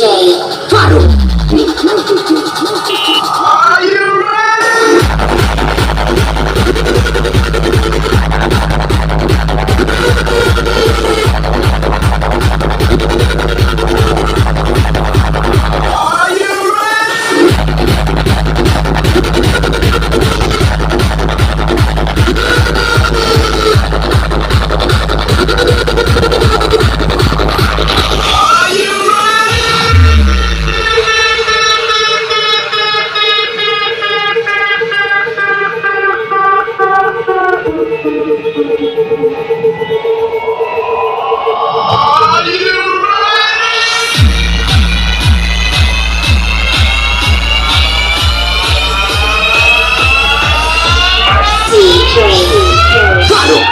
Farouk. Are you ready? Are you ready? Are you Are you ready? DJ Farouk.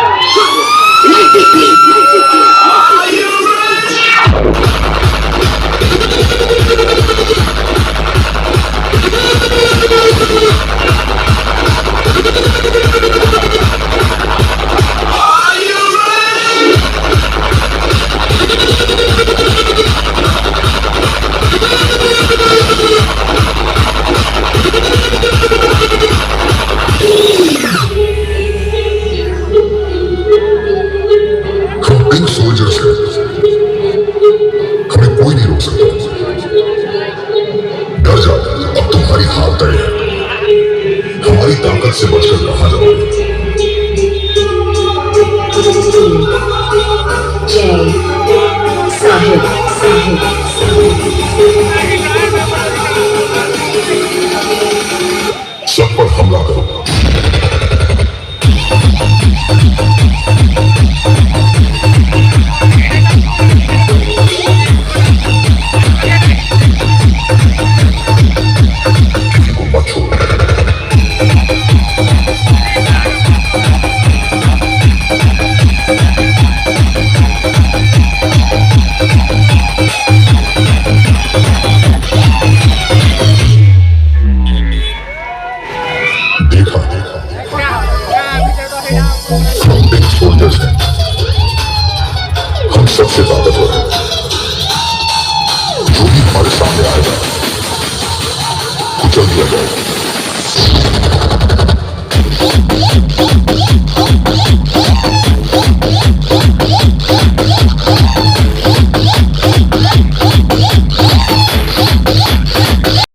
Are you ready? Are you ready? हम pink soldiers हैं, हमें कोई नहीं रोक सकता। डर जाओ, अब तुम्हारी हार तय है। हमारी ताकत से बचकर कहां जाओगे? J Sahib. सब पर हमला करो। किसी को मत छोड़ो। देखा हम बिग सोल्जर्स हैं, हम सबसे ताकतवर हैं। जो भी हमारे सामने आएगा कुचल दिया जाएगा।